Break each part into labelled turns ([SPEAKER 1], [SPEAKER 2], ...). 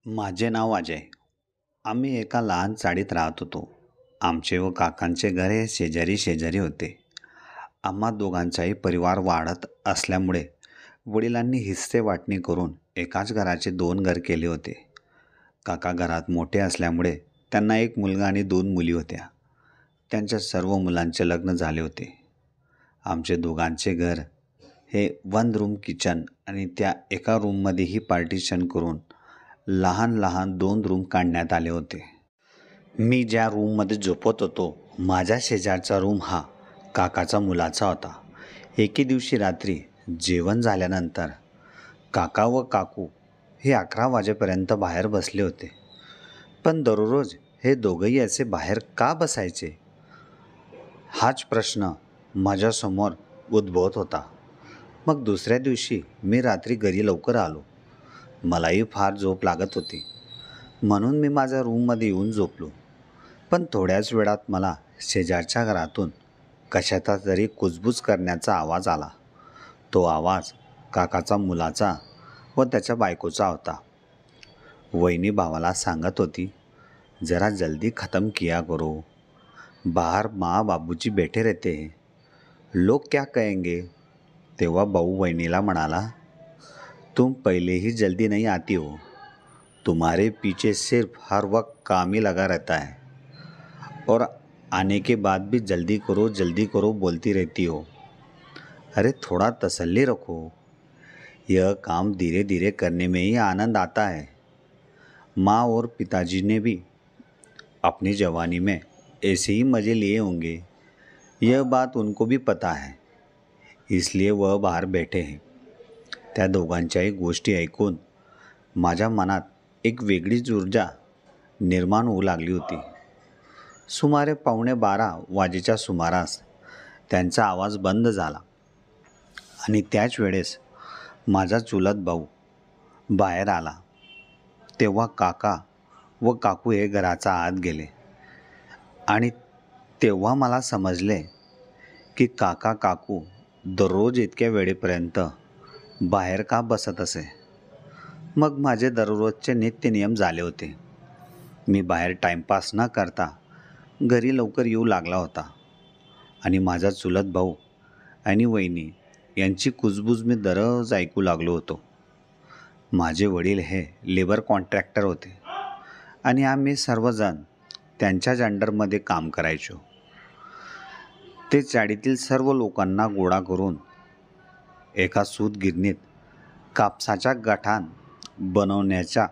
[SPEAKER 1] माझे नाव अजय. आम्ही एका लहान चाळीत राहत होतो. आमचे व काकांचे घर हे शेजारी शेजारी होते. आम्हा दोघांचाही परिवार वाढत असल्यामुळे वडिलांनी हिस्से वाटणी करून एकाच घराचे दोन घर केले होते. काका घरात मोठे असल्यामुळे त्यांना एक मुलगा आणि दोन मुली होत्या. त्यांच्या सर्व मुलांचे लग्न झाले होते. आमचे दोघांचे घर हे वन रूम किचन आणि त्या एका रूममध्येही पार्टिशन करून लहान लहान दोन रूम काढण्यात आले होते. मी ज्या रूममध्ये झोपत होतो, माझ्या शेजारचा रूम हा काकाचा मुलाचा होता. एके दिवशी रात्री जेवण झाल्यानंतर काका व काकू हे 11 वाजेपर्यंत बाहेर बसले होते. पण दररोज हे दोघंही असे बाहेर का बसायचे, हाच प्रश्न माझ्यासमोर उद्भवत होता. मग दुसऱ्या दिवशी मी रात्री घरी लवकर आलो. मलाही फार झोप लागत होती, म्हणून मी माझ्या रूममध्ये येऊन झोपलो. पण थोड्याच वेळात मला शेजारच्या घरातून कशाचा तरी कुजबूज करण्याचा आवाज आला. तो आवाज काकाचा मुलाचा व त्याच्या बायकोचा होता. वहिनी भावाला सांगत होती, जरा जल्दी ख़त्म किया करो, बाहर माँ बाबूजी बैठे रहते हैं, लोग क्या कहेंगे. तेव्हा भाऊ वहिनीला म्हणाला, तुम पहले ही जल्दी नहीं आती हो, तुम्हारे पीछे सिर्फ हर वक्त काम ही लगा रहता है और आने के बाद भी जल्दी करो बोलती रहती हो. अरे थोड़ा तसल्ली रखो, यह काम धीरे धीरे करने में ही आनंद आता है. माँ और पिताजी ने भी अपनी जवानी में ऐसे ही मज़े लिए होंगे, यह बात उनको भी पता है, इसलिए वह बाहर बैठे हैं. त्या दोघांच्याही गोष्टी ऐकून माझ्या मनात एक वेगळीच ऊर्जा निर्माण होऊ लागली होती. सुमारे 11:15 वाजेच्या सुमारास त्यांचा आवाज बंद झाला आणि त्याच वेळेस माझा चुलत भाऊ बाहेर आला. तेव्हा काका व काकू हे घराच्या आत गेले आणि तेव्हा मला समजले की काका काकू दररोज इतक्या वेळेपर्यंत बाहेर का बसत असे. मग माझे दररोजचे नित्यनियम झाले होते. मी बाहेर टाईमपास न करता घरी लवकर येऊ लागला होता आणि माझा चुलत भाऊ आणि वहिनी यांची कुजबूज मी दररोज ऐकू लागलो होतो. माझे वडील हे लेबर कॉन्ट्रॅक्टर होते आणि आम्ही सर्वजण त्यांच्याच अंडरमध्ये काम करायचो. ते चाळीतील सर्व लोकांना गोळा करून एका सूतगिरणीत कापसाच्या गाठाण बनवण्याच्या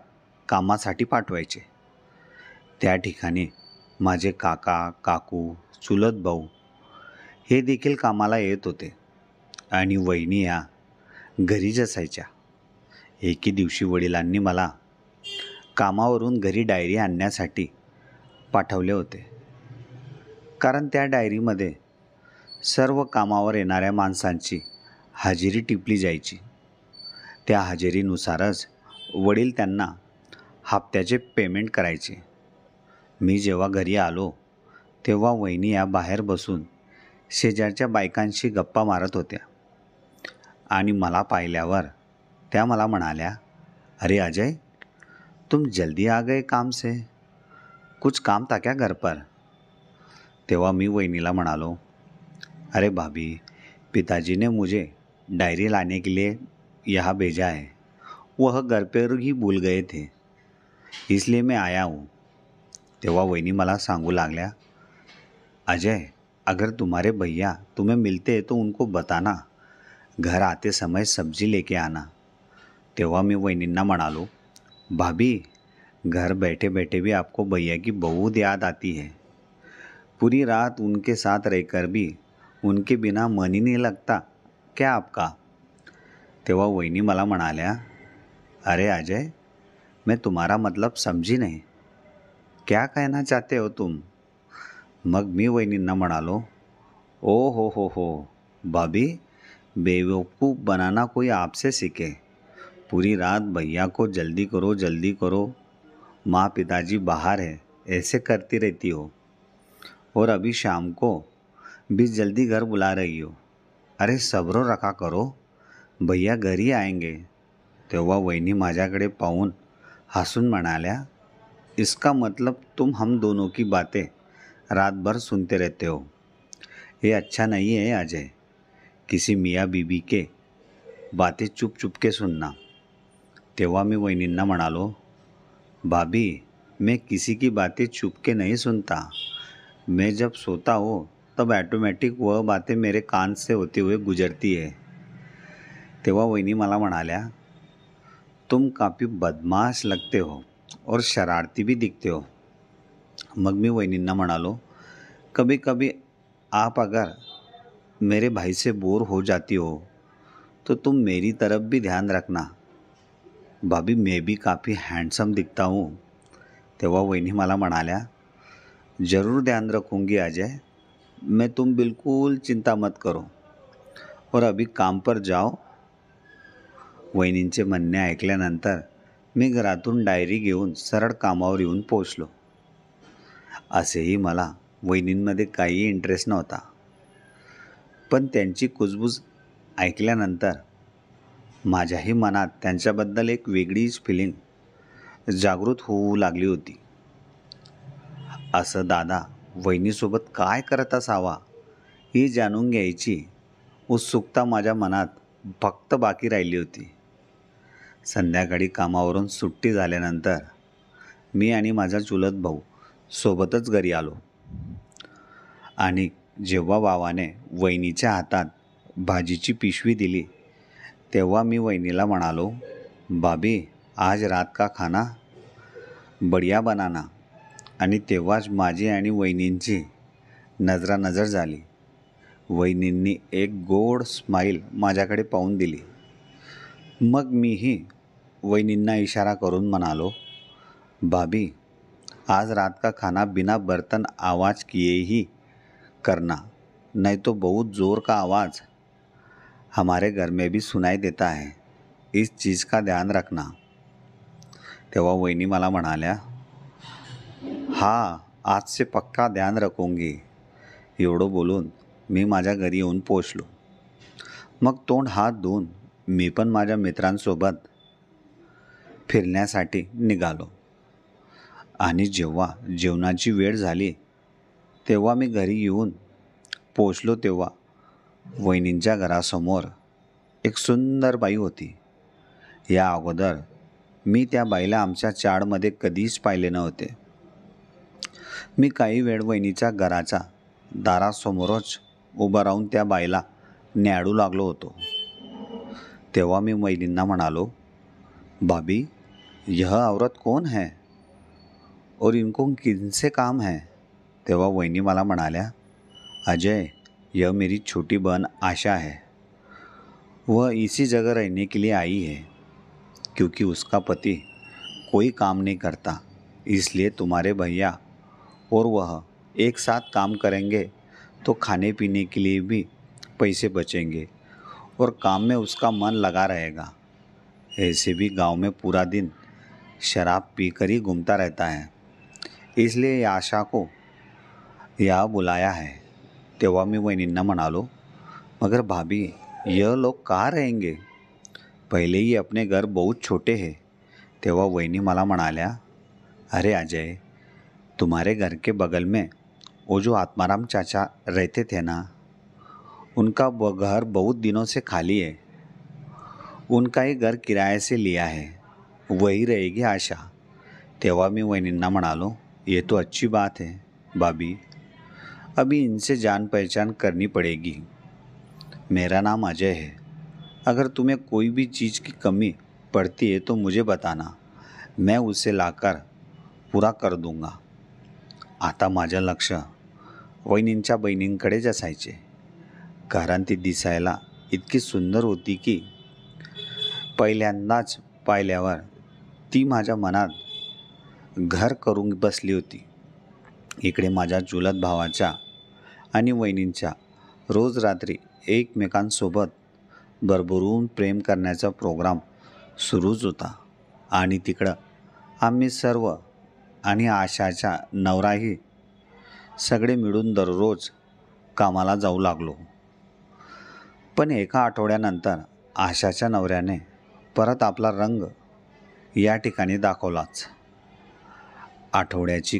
[SPEAKER 1] कामासाठी पाठवायचे. त्या ठिकाणी माझे काका काकू चुलत भाऊ हे देखील कामाला येत होते आणि वहिनी या घरीच असायच्या. एके दिवशी वडिलांनी मला कामावरून घरी डायरी आणण्यासाठी पाठवले होते, कारण त्या डायरीमध्ये सर्व कामावर येणाऱ्या माणसांची हजेरी टिपली जायची. त्या हजेरीनुसारच वडील त्यांना हप्त्याचे पेमेंट करायचे. मी जेव्हा घरी आलो तेव्हा वहिनी या बाहेर बसून शेजारच्या बायकांशी गप्पा मारत होत्या आणि मला पाहिल्यावर त्या मला म्हणाल्या, अरे अजय, तुम जल्दी आ गए काम से, कुछ काम था क्या घर पर. तेव्हा मी वहिनीला म्हणालो, अरे भाभी, पिताजी ने मुझे डायरी लाने के लिए यहाँ भेजा है, वह घर पर ही भूल गए थे, इसलिए मैं आया हूँ. तेव्हा वहिनी मला सांगू लागल्या, अजय, अगर तुम्हारे भैया तुम्हें मिलते तो उनको बताना, घर आते समय सब्जी लेके आना. तेव्हा मी वहिनींना म्हणालो, भाभी, घर बैठे बैठे भी आपको भैया की बहुत याद आती है, पूरी रात उनके साथ रहकर भी उनके बिना मन ही नहीं लगता क्या आपका. तेव्हा वहिनी मला म्हणाल्या, अरे अजय, मैं तुम्हारा मतलब समझी नहीं, क्या कहना चाहते हो तुम. मग मी वहिनींना म्हणालो, ओ हो भाभी, बेवकूफ़ बनाना कोई आपसे सीखे, पूरी रात भैया को जल्दी करो, माँ पिताजी बाहर है, ऐसे करती रहती हो, और अभी शाम को भी जल्दी घर बुला रही हो. अरे सब्र रखा करो, भैया घरी आएंगे. तेव्हा वहिनी माझ्याकडे पाहून हंसून म्हणाल्या, इसका मतलब तुम हम दोनों की बातें रात भर सुनते रहते हो. ये अच्छा नहीं है अजय. किसी मियाँ बीबी के बातें चुप चुप के सुनना. तेव्हा मी वहिनींना म्हणालो, भाभी मैं किसी की बातें चुप के नहीं सुनता. मैं जब सोता हूँ तब ऑटोमॅटिक वह बातें मेरे कान से होते हुए गुजरती है. तेव्हा वहिनी मला म्हणाल्या, तुम काफ़ी बदमाश लगते हो और शरारती भी दिखते हो. मग मी वहिनींना म्हणालो, कभी कभी आप अगर मेरे भाई से बोर हो जाती हो तो तुम मेरी तरफ भी ध्यान रखना. भाभी मैं भी काफ़ी हैंडसम दिखता हूँ. तेव्हा वहिनी मला म्हणाल्या, ज़रूर ध्यान रखूँगी अजय. मैं तुम बिल्कुल चिंता मत करो और अभी काम पर जाओ. वहिनींचे म्हणणे ऐकल्यानंतर मी घरातून डायरी घेऊन सरळ कामावर येऊन पोचलो. असेही मला वहिनींमध्ये काहीही इंटरेस्ट नव्हता, पण त्यांची कुजबूज ऐकल्यानंतर माझ्याही मनात त्यांच्याबद्दल एक वेगळीच फिलिंग जागृत होऊ लागली होती. असं दादा वहिनीसोबत काय करत असावा ही जाणून घ्यायची उत्सुकता माझ्या मनात फक्त बाकी राहिली होती. संध्याकाळी कामावरून सुट्टी झाल्यानंतर मी आणि माझा चुलत भाऊ सोबतच घरी आलो आणि जेव्हा बाबाने वहिनीच्या हातात भाजीची पिशवी दिली तेव्हा मी वहिनीला म्हणालो, भाभी आज रात का खाना बढिया बनाना. आणि तेव्हाच माझी आणि वहिनींची नजरानजर झाली. वहिनींनी एक गोड स्माईल माझ्याकडे पाहून दिली. मग मीही वहिनींना इशारा करून म्हणालो, भाभी आज रात का खाना बिना बर्तन आवाज़ किए ही करना, नहीं तो बहुत ज़ोर का आवाज़ हमारे घर में भी सुनाई देता है. इस चीज़ का ध्यान रखना. तेव्हा वहिनी मला म्हणाल्या, हाँ आज से पक्का ध्यान रखूंगी. एवढं बोलून मी माझ्या घरी येऊन पोचलो. मग तोंड हात धुवून मी पण माझ्या मित्रांसोबत फिरण्यासाठी निघालो. आणि जेव्हा जेवणाची वेळ झाली तेव्हा मी घरी येऊन पोचलो तेव्हा वहिनींच्या घरासमोर एक सुंदर बाई होती. या अगोदर मी त्या बाईला आमच्या चाळमध्ये कधीच पाहिले नव्हते. मी काही वेळ वहिनीच्या घराच्या दारासमोरच उभं राहून त्या बाईला न्याडू लागलो होतो. तेव्हा मी वहिनींना म्हणालो, भाभी यह औरत कौन है और इनको किनसे काम है. तेव्हा वहिनी मला म्हणाल्या, अजय यह मेरी छोटी बहन आशा है. वह इसी जगह रहने के लिए आई है क्योंकि उसका पति कोई काम नहीं करता, इसलिए तुम्हारे भैया और वह एक साथ काम करेंगे तो खाने पीने के लिए भी पैसे बचेंगे और काम में उसका मन लगा रहेगा. ऐसे भी गांव में पूरा दिन शराब पीकर ही घूमता रहता है, इसलिए आशा को यहाँ बुलाया है. तेव्हा मी वहिनींना म्हणालो, मगर भाभी यह लोग कहाँ रहेंगे, पहले ही अपने घर बहुत छोटे हैं. तेव्हा वहिनी मला म्हणाल्या, अरे अजय तुम्हारे घर के बगल में वो जो आत्माराम चाचा रहते थे ना, उनका वो घर बहुत दिनों से खाली है. उनका ही घर किराए से लिया है, वही रहेगी आशा. तेव्हा मी वहिनींना म्हणालो, ये तो अच्छी बात है भाभी, अभी इनसे जान पहचान करनी पड़ेगी. मेरा नाम अजय है. अगर तुम्हें कोई भी चीज़ की कमी पड़ती है तो मुझे बताना, मैं उसे लाकर पूरा कर दूंगा. आता माझं लक्ष वहिनींच्या बहिणींकडेच असायचे, कारण ती दिसायला इतकी सुंदर होती की पहिल्यांदाच पाहिल्यावर ती माझ्या मनात घर करून बसली होती. इकडे माझ्या चुलत भावाच्या आणि वहिनींच्या रोज रात्री एकमेकांसोबत भरभरून प्रेम करण्याचा प्रोग्राम सुरूच होता. आणि तिकडं आम्ही सर्व आणि आशाचा नवराही सगळे मिळून दररोज कामाला जाऊ लागलो. पण एका आठवड्यानंतर आशाच्या नवऱ्याने परत आपला रंग या ठिकाणी दाखवलाच. आठवड्याची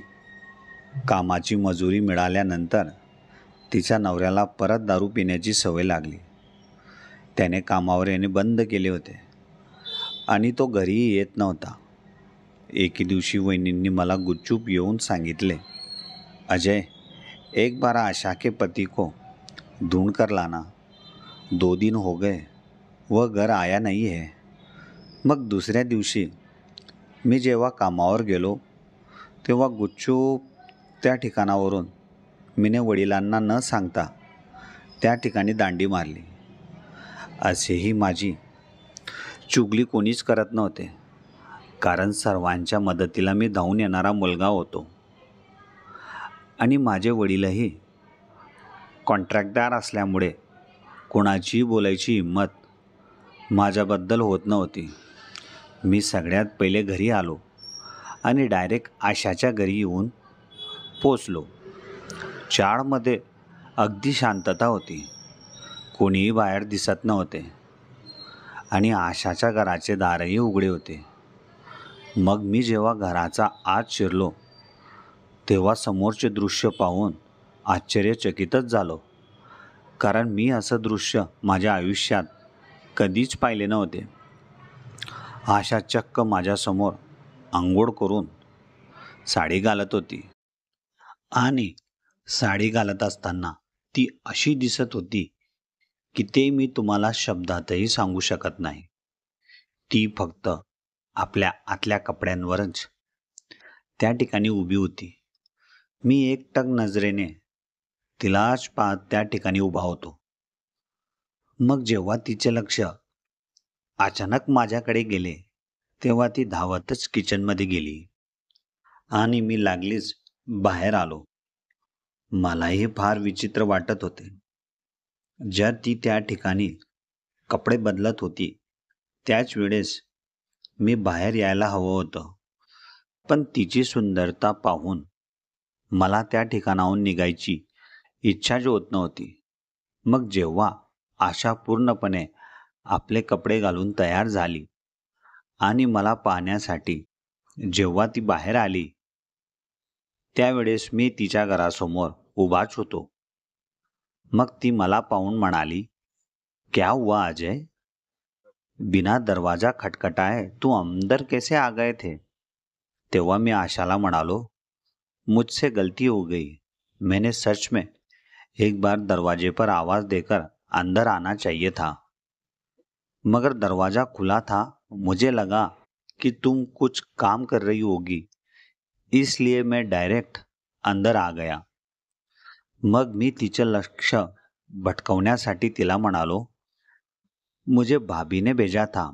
[SPEAKER 1] कामाची मजुरी मिळाल्यानंतर तिच्या नवऱ्याला परत दारू पिण्याची सवय लागली. त्याने कामावर येणे बंद केले होते आणि तो घरीही येत नव्हता. एके दिवशी वहिनींनी मला गुपचूप येऊन सांगितले, अजय, एक बार आशा के पति को ढूंढ कर लाना. 2 दिन हो गए वह घर आया नहीं है. मग दुसऱ्या दिवशी मी जेव्हा कामावर गेलो तेव्हा गुपचूप त्या ठिकाणावरून मीने वडिलांना न सांगता त्या ठिकाणी दांडी मारली. असेही माझी चुगली कोणीच करत नव्हते, कारण सर्वांच्या मदतीला मी धावून येणारा मुलगा होतो आणि माझे वडीलही कॉन्ट्रॅक्टदार असल्यामुळे कोणाचीही बोलायची हिंमत माझ्याबद्दल होत नव्हती. मी सगळ्यात पहिले घरी आलो आणि डायरेक्ट आशाच्या घरी येऊन पोचलो. चाळमध्ये अगदी शांतता होती. कोणीही बाहेर दिसत नव्हते आणि आशाच्या घराचे दारही उघडे होते. मग मी जेव्हा घराचा आत शिरलो तेव्हा समोरचे दृश्य पाहून आश्चर्यचकितच झालो, कारण मी असं दृश्य माझ्या आयुष्यात कधीच पाहिले नव्हते. आशा चक्क माझ्यासमोर अंघोळ करून साडी घालत होती आणि साडी घालत असताना ती अशी दिसत होती की ते मी तुम्हाला शब्दातही सांगू शकत नाही. ती फक्त आपल्या आतल्या कपड्यांवरच त्या ठिकाणी उभी होती. मी एकटक नजरेने तिलाच पाहत त्या ठिकाणी उभा होतो. मग जेव्हा तिचे लक्ष अचानक माझ्याकडे गेले तेव्हा ती धावतच किचनमध्ये गेली आणि मी लागलीच बाहेर आलो. मलाही फार विचित्र वाटत होते. जर ती त्या ठिकाणी कपडे बदलत होती त्याच वेळेस मी बाहेर यायला हवं होतं, पण तिची सुंदरता पाहून मला त्या ठिकाणाहून निघायची इच्छाच होत नव्हती. मग जेव्हा आशा पूर्णपणे आपले कपडे घालून तयार झाली आणि मला पाहण्यासाठी जेव्हा ती बाहेर आली त्यावेळेस मी तिच्या घरासमोर उभाच होतो. मग ती मला पाहून म्हणाली, क्या हुआ अजय? बिना दरवाजा खटखटाए तू अंदर कैसे आ गए थे? तेव्हा मी आशाला म्हणालो, मुझसे गलती हो गई. मैंने सच में एक बार दरवाजे पर आवाज़ देकर अंदर आना चाहिए था, मगर दरवाज़ा खुला था. मुझे लगा कि तुम कुछ काम कर रही होगी, इसलिए मैं डायरेक्ट अंदर आ गया. मग मी तिचे लक्ष भटकवण्यासाठी तिला म्हणालो, मुझे भाभी ने भेजा था.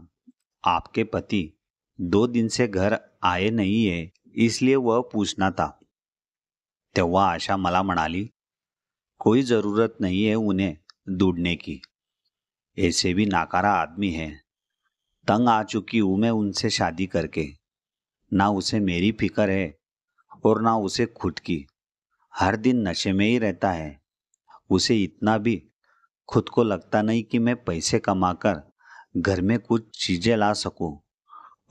[SPEAKER 1] आपके पति 2 दिन से घर आए नहीं है, इसलिए वह पूछना था. तेव्हा आशा मला म्हणाली, कोई ज़रूरत नहीं है उन्हें ढूंढने की. ऐसे भी नाकारा आदमी है. तंग आ चुकी हूँ मैं उनसे शादी करके. ना उसे मेरी फिक्र है और ना उसे खुद की. हर दिन नशे में ही रहता है. उसे इतना भी खुद को लगता नहीं कि मैं पैसे कमाकर घर में कुछ चीज़ें ला सकूं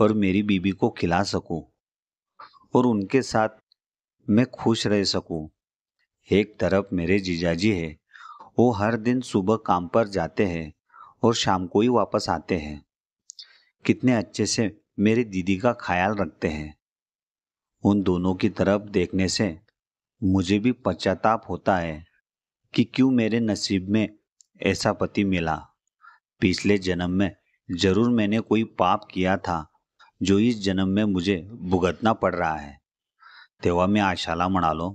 [SPEAKER 1] और मेरी बीबी को खिला सकूं और उनके साथ मैं खुश रह सकूं. एक तरफ मेरे जीजाजी है, वो हर दिन सुबह काम पर जाते हैं और शाम को ही वापस आते हैं. कितने अच्छे से मेरी दीदी का ख्याल रखते हैं. उन दोनों की तरफ देखने से मुझे भी पश्चाताप होता है कि क्यों मेरे नसीब में ऐसा पति मिला. पिछले जन्म में जरूर मैंने कोई पाप किया था जो इस जन्म में मुझे भुगतना पड़ रहा है. तेव्हा मी आशाला म्हणालो,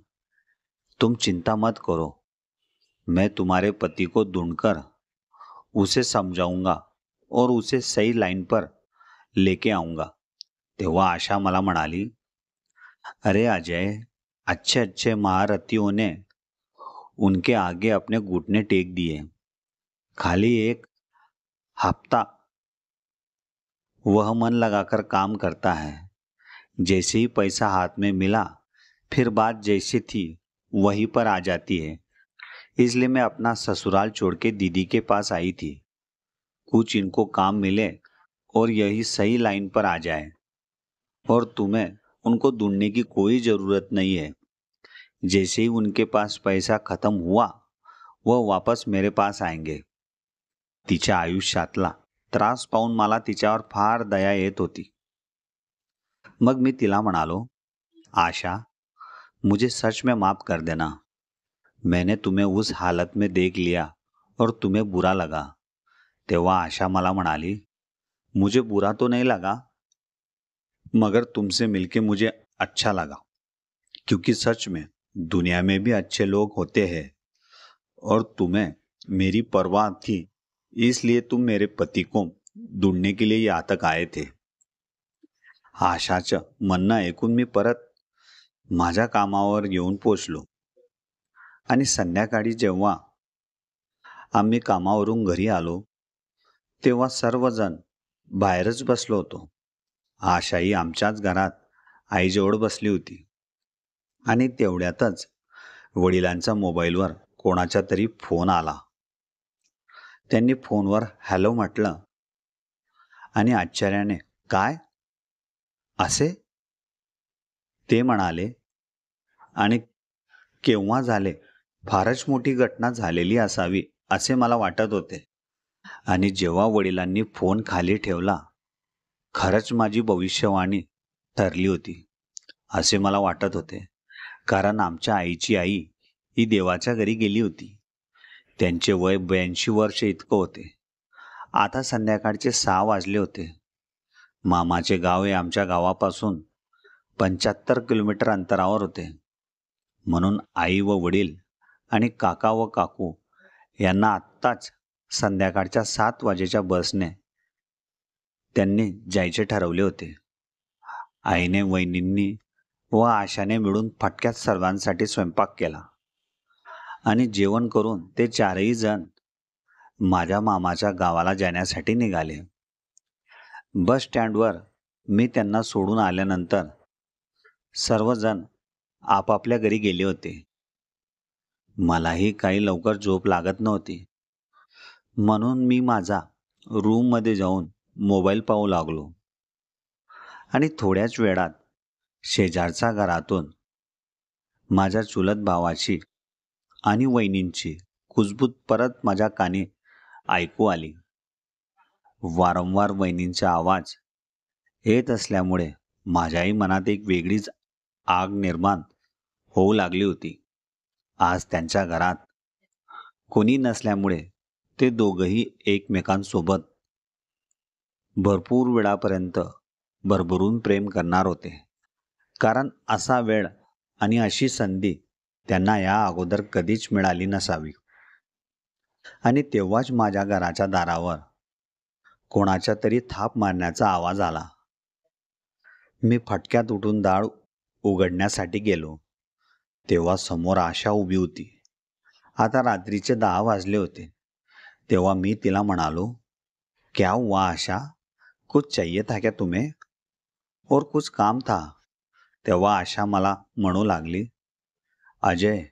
[SPEAKER 1] तुम चिंता मत करो, मैं तुम्हारे पति को ढूंढकर उसे समझाऊंगा और उसे सही लाइन पर लेके आऊंगा. तेव्हा आशा मला म्हणाली, अरे अजय, अच्छे अच्छे महारथियों ने उनके आगे अपने घुटने टेक दिए. खाली एक हफ्ता वह मन लगाकर काम करता है. जैसे ही पैसा हाथ में मिला फिर बात जैसी थी वहीं पर आ जाती है. इसलिए मैं अपना ससुराल छोड़ के दीदी के पास आई थी. कुछ इनको काम मिले और यही सही लाइन पर आ जाए. और तुम्हें उनको ढूंढने की कोई ज़रूरत नहीं है। जैसे ही उनके पास पैसा खत्म हुआ, वह वापस मेरे पास आएंगे. तिच्या आयुष्यातला त्रास पाहून मला तिच्यावर फार दया येत होती. मग मी तिला म्हणालो, आशा, मुझे सच में माफ कर देना. मैंने तुम्हें उस हालत में देख लिया और तुम्हें बुरा लगा. तेव्हा आशा मला म्हणाली, मुझे बुरा तो नहीं लगा, मगर तुमसे मिलके मुझे अच्छा लगा. क्योंकि सच में दुनिया में भी अच्छे लोग होते हैं और तुम्हें मेरी परवाह थी, इसलिए तुम मेरे पति को ढूंढने के लिए यहाँ तक आए थे. आशाचं म्हणणं ऐकून मी परत माझ्या कामावर येऊन पोचलो आणि संध्याकाळी जेव्हा आम्ही कामावरून घरी आलो, तेव्हा सर्वजण बाहेरच बसलो होतो. आशाही आमच्याच घरात आईजवळ बसली होती आणि तेवढ्यातच वडिलांच्या मोबाईलवर कोणाचा तरी फोन आला. त्यांनी फोनवर हॅलो म्हटलं आणि आश्चर्याने, काय असे ते म्हणाले. आणि केव्हा झाले, फारच मोठी घटना झालेली असावी असे मला वाटत होते. आणि जेव्हा वडिलांनी फोन खाली ठेवला, खरंच माझी भविष्यवाणी ठरली होती असे मला वाटत होते. कारण आमच्या आईची आई ही देवाच्या घरी गेली होती. त्यांचे वय 82 वर्ष इतकं होते. आता संध्याकाळचे 6 वाजले होते. मामाचे गाव हे आमच्या गावापासून 75 किलोमीटर अंतरावर होते. म्हणून आई व वडील आणि काका व काकू यांना आत्ताच संध्याकाळच्या 7 वाजेच्या बसने त्यांनी जायचे ठरवले होते. आईने, वहिनींनी व आशाने मिळून फटक्यात सर्वांसाठी स्वयंपाक केला आणि जेवण करून ते 4ही जण माझ्या मामाच्या गावाला जाण्यासाठी निघाले. बस स्टँडवर मी त्यांना सोडून आल्यानंतर सर्वजण आपापल्या घरी गेले होते. मलाही काही लवकर झोप लागत नव्हती, म्हणून मी माझा रूममध्ये जाऊन मोबाईल पाहू लागलो. आणि थोड्याच वेळात शेजारच्या घरातून माझ्या चुलत भावाची आणि वहिनींची कुजबूज परत माझ्या कानी ऐकू आली. वारंवार वहिनींचा आवाज येत असल्यामुळे माझ्याही मनात एक वेगळीच आग निर्माण होऊ लागली होती. आज त्यांच्या घरात कोणी नसल्यामुळे ते दोघंही एकमेकांसोबत भरपूर वेळापर्यंत भरभरून प्रेम करणार होते. कारण असा वेळ आणि अशी संधी त्यांना या अगोदर कधीच मिळाली नसावी. आणि तेव्हाच माझ्या घराच्या दारावर कोणाच्या तरी थाप मारण्याचा आवाज आला. मी फटक्यात उठून दार उघडण्यासाठी गेलो, तेव्हा समोर आशा उभी होती. आता रात्रीचे 10 वाजले होते. तेव्हा मी तिला म्हणालो, क्या हुआ आशा, कुछ चाहिए था क्या तुम्हें, और कुछ काम था. तेव्हा आशा मला म्हणू लागली, अजय,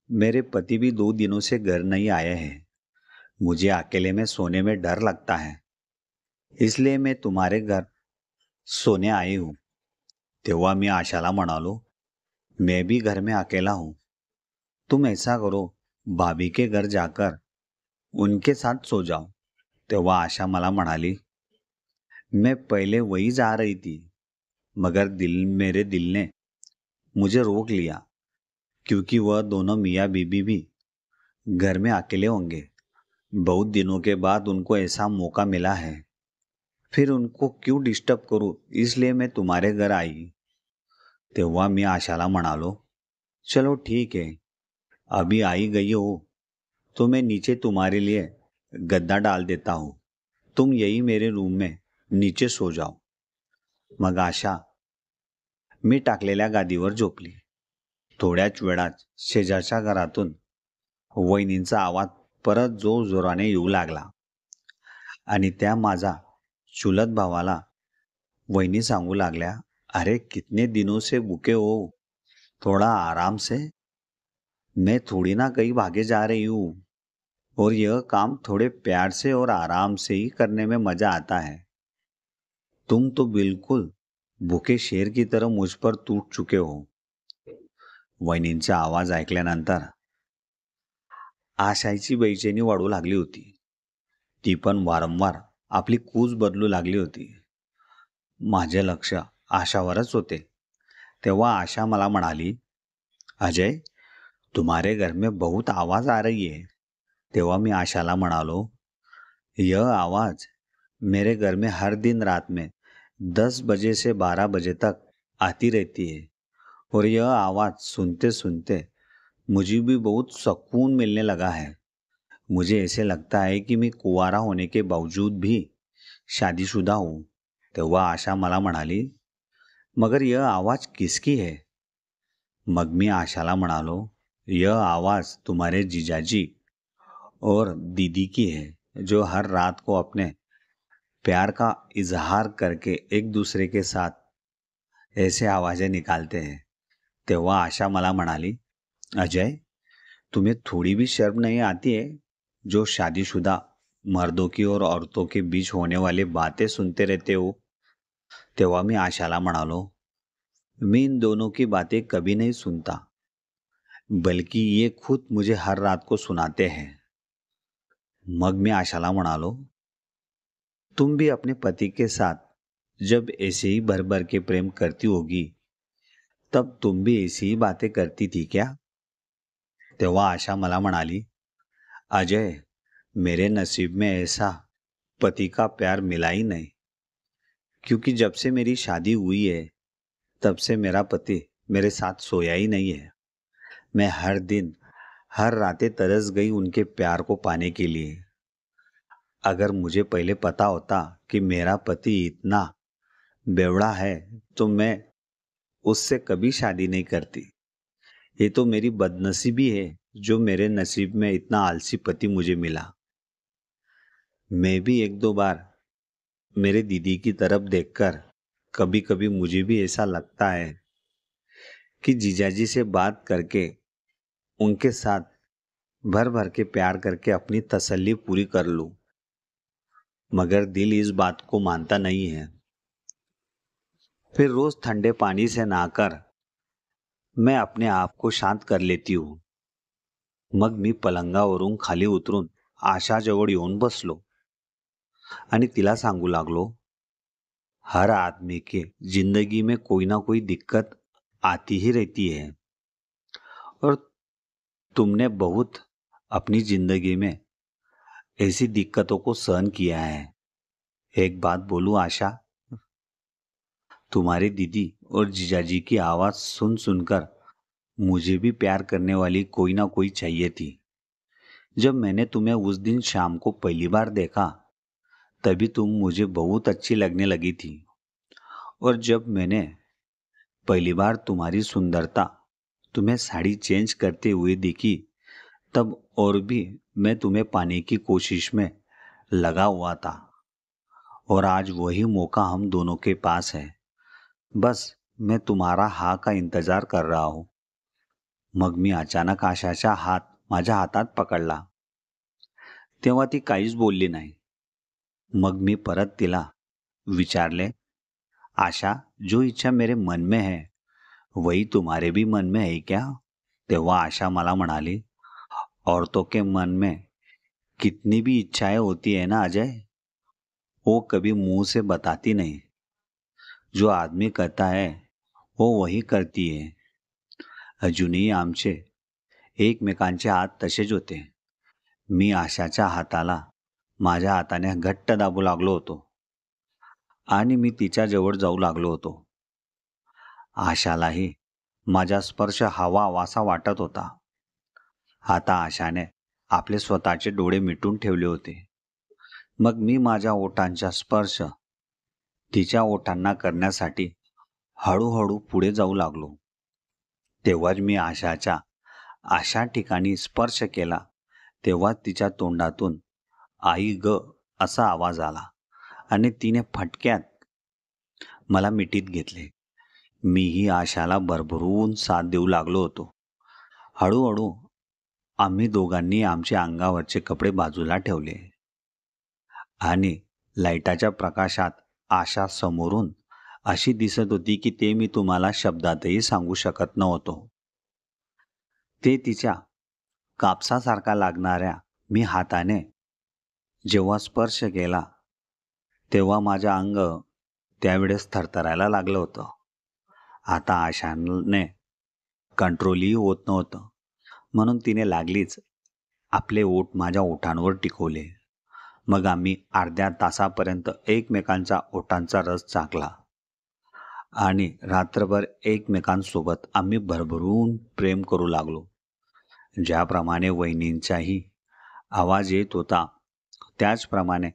[SPEAKER 1] मेरे पति भी 2 दिनों से घर नहीं आए हैं. मुझे अकेले में सोने में डर लगता है, इसलिए मैं तुम्हारे घर सोने आई हूँ. तेव्हा मी आशाला म्हणालो, मैं भी घर में अकेला हूँ. तुम ऐसा करो, भाभी के घर जाकर उनके साथ सो जाओ. तेव्हा आशा मला म्हणाली, मैं पहले वही जा रही थी, मगर मेरे दिल ने मुझे रोक लिया, क्योंकि वह दोनों मियाँ बीबी भी घर में अकेले होंगे. बहुत दिनों के बाद उनको ऐसा मौका मिला है, फिर उनको क्यों डिस्टर्ब करूं, इसलिए मैं तुम्हारे घर आई. तेव्हा मी आशाला म्हणालो, चलो ठीक है, अभी आई गई हो तो मैं नीचे तुम्हारे लिए गद्दा डाल देता हूँ. तुम यही मेरे रूम में नीचे सो जाओ. मग आशा मी टाकलेल्या गादीवर झोपली. थोड्याच वेळात शेजारच्या घरातून वहिनींचा आवाज परत जोरजोराने येऊ लागला आणि त्या माझा चुलत भावाला वहिनी सांगू लागल्या, अरे कितने दिनों से भूखे हो, थोड़ा आराम से. मैं थोड़ी ना कहीं भागे जा रही हूँ, और यह काम थोड़े प्यार से और आराम से ही करने में मजा आता है. तुम तो बिल्कुल भूखे शेर की तरह मुझ पर टूट चुके हो. वहिनींचा आवाज ऐकल्यानंतर आशाची बेचैनी वाढू लागली होती. ती पण वारंवार आपली कूच बदलू लागली होती. माझे लक्ष आशावरच होते. तेव्हा आशा मला म्हणाली, अजय, तुम्हारे घर में बहुत आवाज आ रही है. तेव्हा मी आशाला म्हणालो, यह आवाज मेरे घर में हर दिन रात में 10 बजे से 12 बजे तक आती रहती है और यह आवाज सुनते सुनते मुझे भी बहुत सुकून मिलने लगा है. मुझे ऐसे लगता है कि मैं कुंवारा होने के बावजूद भी शादीशुदा हूँ. तेव्हा आशा मला म्हणाली, मगर यह आवाज किसकी है. मग मी आशाला म्हणालो, यह आवाज तुम्हारे जीजाजी और दीदी की है, जो हर रात को अपने प्यार का इजहार करके एक दूसरे के साथ ऐसे आवाजें निकालते हैं. तेव्हा आशा मला म्हणाली, अजय, तुम्हें थोड़ी भी शर्म नहीं आती है जो शादीशुदा मर्दों की और औरतों के बीच होने वाली बातें सुनते रहते हो. तेव्हा मी आशाला म्हणालो, मैं इन दोनों की बातें कभी नहीं सुनता, बल्कि ये खुद मुझे हर रात को सुनाते हैं. मग मी आशाला म्हणालो, तुम भी अपने पति के साथ जब ऐसे ही भर भर के प्रेम करती होगी, तब तुम भी ऐसी ही बातें करती थी क्या. तेव्हा आशा मला म्हणाली, अजय, मेरे नसीब में ऐसा पति का प्यार मिला ही नहीं, क्योंकि जब से मेरी शादी हुई है तब से मेरा पति मेरे साथ सोया ही नहीं है. मैं हर दिन हर रातें तरस गई उनके प्यार को पाने के लिए. अगर मुझे पहले पता होता कि मेरा पति इतना बेवड़ा है तो मैं उससे कभी शादी नहीं करती. ये तो मेरी बदनसीबी है जो मेरे नसीब में इतना आलसी पति मुझे मिला. मैं भी एक दो बार मेरे दीदी की तरफ देखकर कभी कभी मुझे भी ऐसा लगता है कि जीजाजी से बात करके उनके साथ भर भर के प्यार करके अपनी तसल्ली पूरी कर लूं, मगर दिल इस बात को मानता नहीं है. फिर रोज ठंडे पानी से नहाकर मैं अपने आप को शांत कर लेती हूँ. मग मी पलंगावरून खाली उतरून आशाजवळ येऊन बसलो आणि तिला सांगू लागलो, हर आदमी के जिंदगी में कोई ना कोई दिक्कत आती ही रहती है और तुमने बहुत अपनी जिंदगी में ऐसी दिक्कतों को सहन किया है. एक बात बोलूं आशा, तुम्हारी दीदी और जीजाजी की आवाज सुन सुनकर मुझे भी प्यार करने वाली कोई ना कोई चाहिए थी. जब मैंने तुम्हें उस दिन शाम को पहली बार देखा तभी तुम मुझे बहुत अच्छी लगने लगी थी, और जब मैंने पहली बार तुम्हारी सुंदरता तुम्हें साड़ी चेंज करते हुए देखी तब और भी मैं तुम्हें पाने की कोशिश में लगा हुआ था. और आज वही मौका हम दोनों के पास है. बस मैं तुम्हारा हाँ का इंतजार कर रहा हूं. मग मी अचानक आशाचा हात माझ्या हातात पकडला. तेव्हा ती काहीच बोलली नाही. मग मी परत तिला विचारले, आशा, जो इच्छा मेरे मन में है वही तुम्हारे भी मन में है क्या. तेव्हा आशा मला म्हणाली, औरतों के मन में कितनी भी इच्छाएं होती है ना अजय, वो कभी मुंह से बताती नहीं. जो आदमी करता है वो वही करती है. अजूनही आमचे एकमेकांचे हात तसेच होते. मी आशाच्या हाताला माझ्या हाताने घट्ट दाबू लागलो होतो आणि मी तिच्याजवळ जाऊ लागलो होतो. आशालाही माझा स्पर्श हवाहवासा वाटत होता. आता आशाने आपले स्वतःचे डोळे मिटून ठेवले होते. मग मी माझ्या ओठांचा स्पर्श तिच्या ओठांना करण्यासाठी हळूहळू पुढे जाऊ लागलो. तेव्हाच मी आशाच्या अशा ठिकाणी स्पर्श केला तेव्हा तिच्या तोंडातून आई ग असा आवाज आला आणि तिने फटक्यात मला मिठीत घेतले. मीही आशाला भरभरून साथ देऊ लागलो होतो. हळूहळू आम्ही दोघांनी आमचे अंगावरचे कपडे बाजूला ठेवले आणि लाईटाच्या प्रकाशात आशा समोरून अशी दिसत होती की ते मी तुम्हाला शब्दातही सांगू शकत नव्हतो. ते तिच्या कापसासारखा लागणाऱ्या मी हाताने जेव्हा स्पर्श केला, तेव्हा माझं अंग त्यावेळेस थरथरायला लागलं होतं. आता आशाने कंट्रोलही होत नव्हतं, म्हणून तिने लागलीच आपले ओठ माझ्या ओठांवर टिकवले. मग आम्ही अर्ध्या तासापर्यंत एकमेकांच्या ओठांचा रस चाखला आणि रात्रभर एकमेकांसोबत आम्ही भरभरून प्रेम करू लागलो. ज्याप्रमाणे वहिनींचाही आवाज येत होता, त्याचप्रमाणे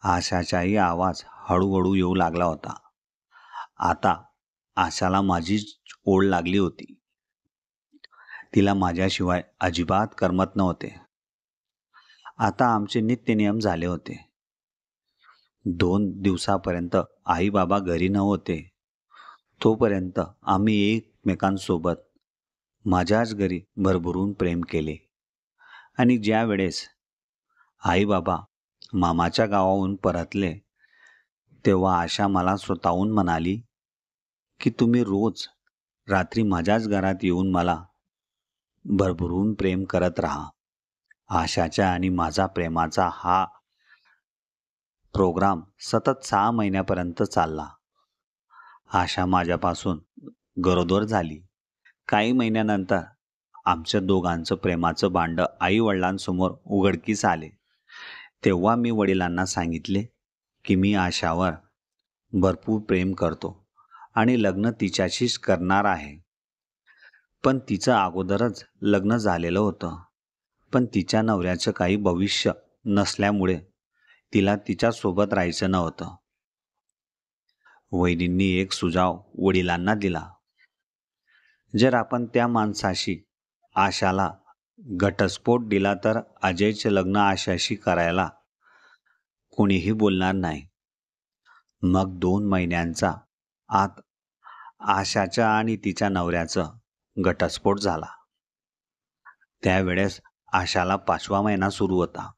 [SPEAKER 1] आशाचाही आवाज हळूहळू येऊ लागला होता. आता आशाला माझीच ओढ लागली होती. तिला माझ्याशिवाय अजिबात करमत नव्हते. आता आमचे नित्यनियम झाले होते. 2 दिवसापर्यंत आई बाबा घरी नव्हते, तोपर्यंत आम्ही एकमेकांसोबत माझ्याच घरी भरभरून प्रेम केले. आणि ज्या वेळेस आई बाबा मामाच्या गावाहून परतले, तेव्हा आशा मला स्वतःहून म्हणाली की तुम्ही रोज रात्री माझ्याच घरात येऊन मला भरभरून प्रेम करत राहा. आशाच्या आणि माझा प्रेमाचा हा प्रोग्राम सतत 6 महिन्यापर्यंत चालला. आशा माझ्यापासून गरोदर झाली. काही महिन्यानंतर आमच्या दोघांचं प्रेमाचं भांडं आई-वडिलांसमोर उघडकीस आले. तेव्हा मी वडिलांना सांगितले की मी आशावर भरपूर प्रेम करतो आणि लग्न तिच्याशीच करणार आहे. पण तिचं अगोदरच लग्न झालेलं होतं. पण तिच्या नवऱ्याचं काही भविष्य नसल्यामुळे तिला तिच्यासोबत राहायचं नव्हतं. वहिनींनी एक सुझाव वडिलांना दिला. जर आपण त्या माणसाशी आशाला घटस्फोट दिला तर अजयचं लग्न आशाशी करायला कोणीही बोलणार नाही. मग 2 महिन्यांचा आत आशाच्या आणि तिच्या नवऱ्याचं घटस्फोट झाला. त्यावेळेस आशाला 5वा महिना सुरू होता.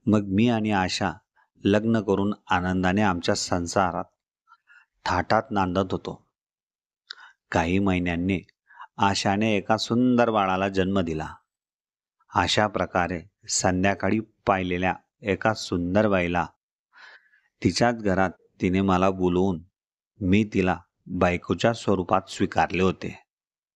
[SPEAKER 1] मग मी आणि आशा लग्न करून आनंदाने आमच्या संसारात थाटात नांदत होतो. काही महिन्यांनी आशाने एका सुंदर बाळाला जन्म दिला. अशा प्रकारे संध्याकाळी पाहिलेल्या एका सुंदर बाईला तिच्याच घरात तिने मला बोलवून मी तिला बायकोच्या स्वरूपात स्वीकारले होते.